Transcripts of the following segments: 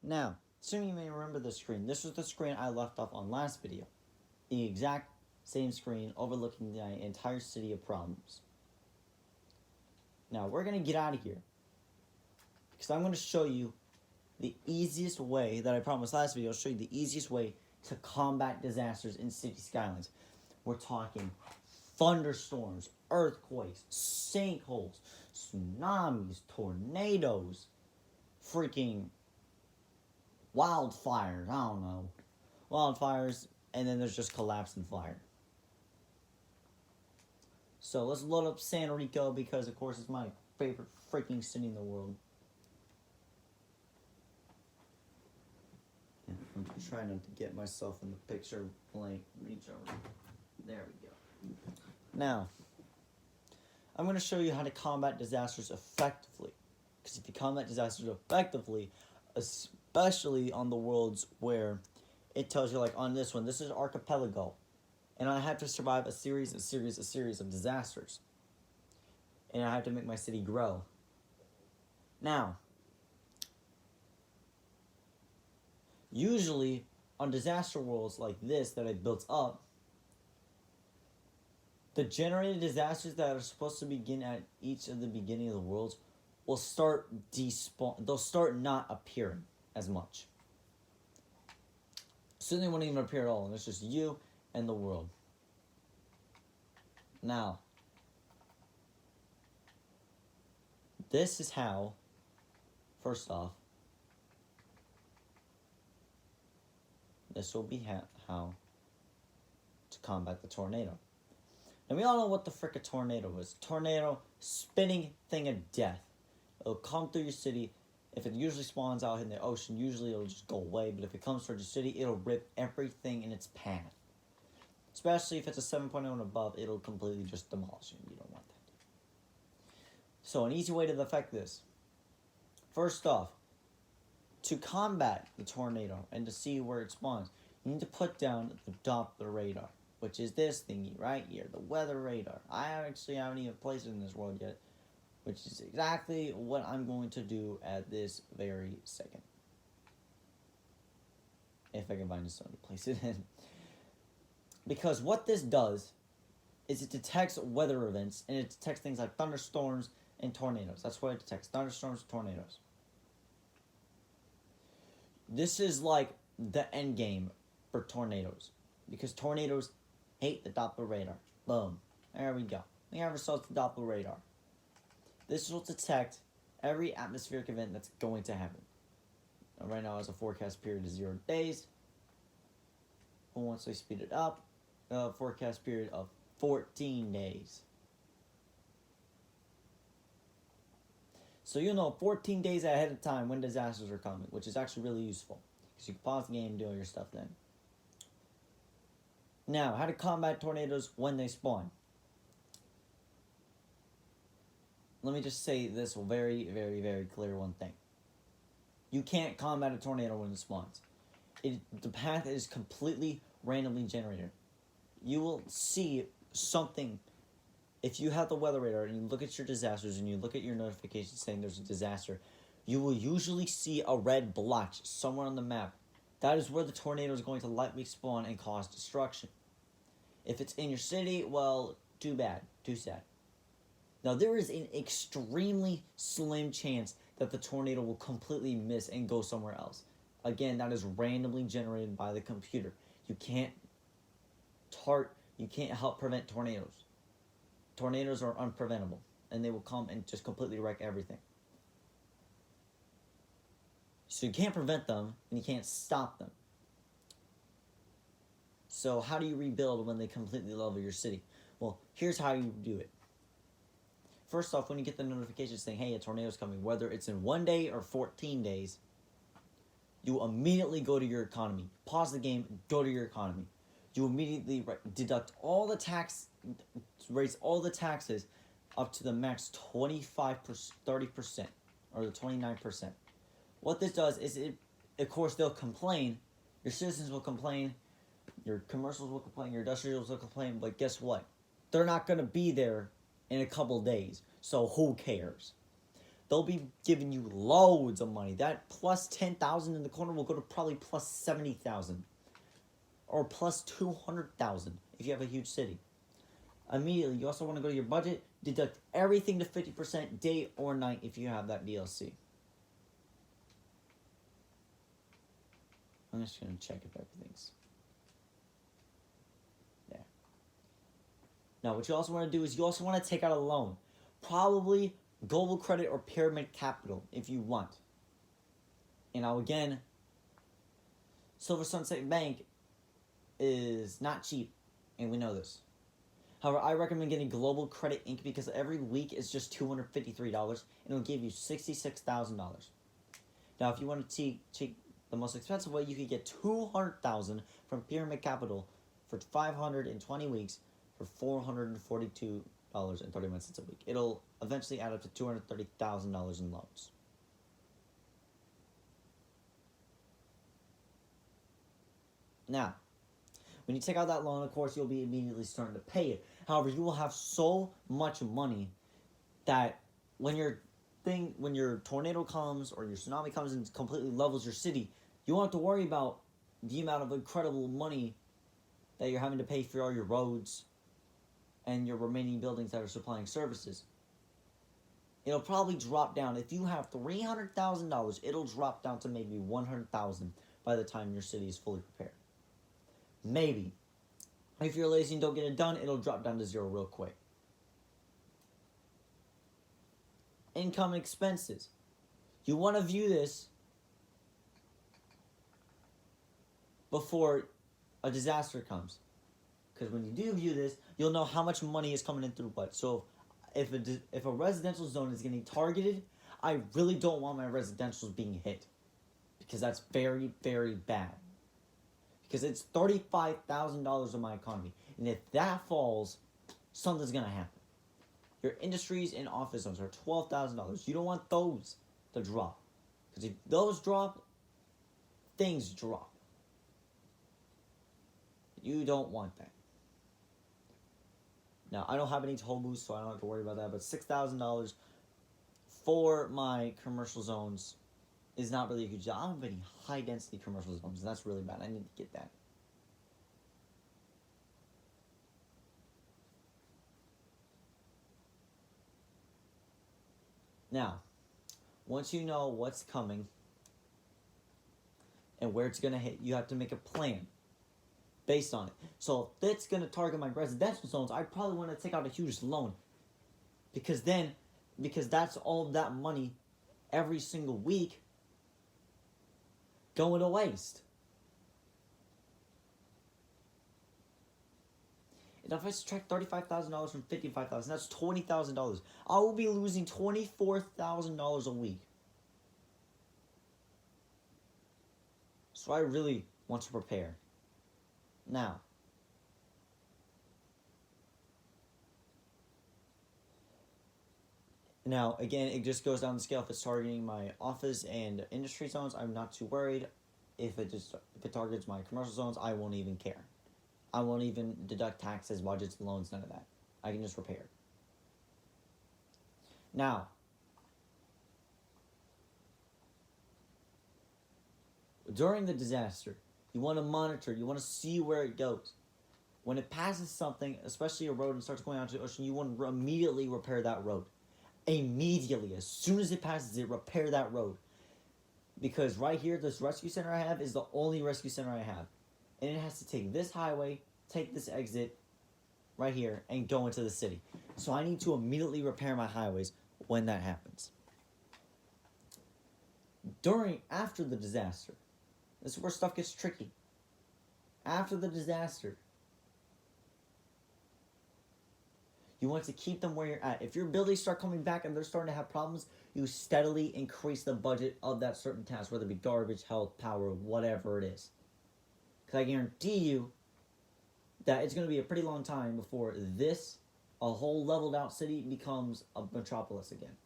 Now, some of you may remember this screen. This was the screen I left off on last video. The exact same screen overlooking the entire city of problems. Now, we're going to get out of here, because I'm going to show you the easiest way that I promised last video. I'll show you the easiest way to combat disasters in city skylines. We're talking thunderstorms, earthquakes, sinkholes, tsunamis, tornadoes, freaking wildfires, I don't know. Wildfires, and then there's just collapse and fire. So let's load up San Rico, because of course it's my favorite freaking city in the world. Yeah, I'm trying not to get myself in the picture blank. Reach over. There we go. Now, I'm going to show you how to combat disasters effectively. Because if you combat disasters effectively, especially on the worlds where it tells you, like on this one, this is Archipelago. And I have to survive a series of disasters. And I have to make my city grow. Now, usually on disaster worlds like this that I built up, the generated disasters that are supposed to begin at each of the beginning of the worlds will start they'll start not appearing as much. Soon they won't even appear at all, and it's just you and the world. Now, this is how, first off, this will be how to combat the tornado. And we all know what the frick a tornado is. Tornado, spinning thing of death. It'll come through your city. If it usually spawns out in the ocean, usually it'll just go away. But if it comes towards your city, it'll rip everything in its path. Especially if it's a 7.0 and above, it'll completely just demolish it. You don't want that. So an easy way to affect this. First off, to combat the tornado and to see where it spawns, you need to put down the Doppler radar, which is this thingy right here, the weather radar. I actually haven't even placed it in this world yet, which is exactly what I'm going to do at this very second. If I can find something to place it in. Because what this does is it detects weather events, and it detects things like thunderstorms and tornadoes. That's what it detects, thunderstorms and tornadoes. This is like the end game for tornadoes, because tornadoes hate the Doppler radar. Boom. There we go. We have ourselves the Doppler radar. This will detect every atmospheric event that's going to happen. Now, right now, it has a forecast period of 0 days. And once we speed it up, a forecast period of 14 days. So you'll know 14 days ahead of time when disasters are coming, which is actually really useful, because you can pause the game and do all your stuff then. Now, how to combat tornadoes when they spawn. Let me just say this very, very, very clear one thing. You can't combat a tornado when it spawns. The path is completely randomly generated. You will see something. If you have the weather radar and you look at your disasters and you look at your notifications saying there's a disaster, you will usually see a red blotch somewhere on the map. That is where the tornado is going to likely spawn and cause destruction. If it's in your city, well, too bad, too sad. Now, there is an extremely slim chance that the tornado will completely miss and go somewhere else. Again, that is randomly generated by the computer. You can't help prevent tornadoes. Tornadoes are unpreventable, and they will come and just completely wreck everything. So you can't prevent them, and you can't stop them. So how do you rebuild when they completely level your city? Well, here's how you do it. First off, when you get the notification saying, hey, a tornado's coming, whether it's in 1 day or 14 days, you immediately go to your economy. Pause the game, go to your economy. You immediately deduct all the raise all the taxes up to the max 30%, or the 29%. What this does is, of course, they'll complain. Your citizens will complain. Your commercials will complain. Your industrials will complain. But guess what? They're not going to be there in a couple days. So who cares? they'll be giving you loads of money. That plus 10,000 in the corner will go to probably plus 70,000 or plus 200,000 if you have a huge city. Immediately, you also want to go to your budget, deduct everything to 50% day or night if you have that DLC. I'm just going to check if everything's there. Now, what you also want to do is you also want to take out a loan. Probably Global Credit or Pyramid Capital if you want. And now again, Silver Sunset Bank is not cheap, and we know this. However, I recommend getting Global Credit Inc. because every week is just $253, and it'll give you $66,000. Now, if you want to take the most expensive way, you could get $200,000 from Pyramid Capital for 520 weeks for $442.31 a week. It'll eventually add up to $230,000 in loans. Now, when you take out that loan, of course, you'll be immediately starting to pay it. However, you will have so much money that when your tornado comes or your tsunami comes and completely levels your city, you won't have to worry about the amount of incredible money that you're having to pay for all your roads and your remaining buildings that are supplying services. It'll probably drop down. If you have $300,000, it'll drop down to maybe $100,000 by the time your city is fully prepared. Maybe. If you're lazy and don't get it done, it'll drop down to zero real quick. Income and expenses. You want to view this before a disaster comes. Because when you do view this, you'll know how much money is coming in through what. So if a residential zone is getting targeted, I really don't want my residentials being hit. Because that's very, very bad. Because it's $35,000 of my economy. And if that falls, something's going to happen. Your industries and office zones are $12,000. You don't want those to drop. Because if those drop, things drop. You don't want that. Now, I don't have any toll booths, so I don't have to worry about that. But $6,000 for my commercial zones is not really a huge deal. I don't have any high-density commercial zones, and that's really bad. I need to get that. Now, once you know what's coming and where it's going to hit, you have to make a plan based on it. So if it's going to target my residential zones, I probably want to take out a huge loan. Because that's all that money every single week going to waste. And if I subtract $35,000 from $55,000, that's $20,000. I will be losing $24,000 a week. So I really want to prepare. Now, again, it just goes down the scale. If it's targeting my office and industry zones, I'm not too worried. If it targets my commercial zones, I won't even care. I won't even deduct taxes, budgets, loans, none of that. I can just repair. Now, during the disaster, you want to monitor, you want to see where it goes. When it passes something, especially a road, and starts going out to the ocean, you want to immediately repair that road. Immediately, as soon as it passes it, repair that road. Because right here, this rescue center I have is the only rescue center I have. And it has to take this highway, take this exit right here, and go into the city. So I need to immediately repair my highways when that happens. After the disaster, this is where stuff gets tricky. After the disaster, you want to keep them where you're at. If your buildings start coming back and they're starting to have problems, you steadily increase the budget of that certain task, whether it be garbage, health, power, whatever it is. Because I guarantee you that it's going to be a pretty long time before a whole leveled out city, becomes a metropolis again.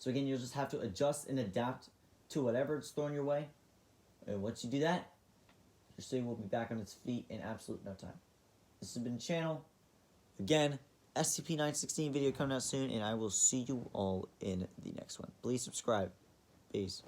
So again, you'll just have to adjust and adapt to whatever it's thrown your way. And once you do that, your city will be back on its feet in absolute no time. This has been the channel. Again, SCP-916 video coming out soon, and I will see you all in the next one. Please subscribe. Peace.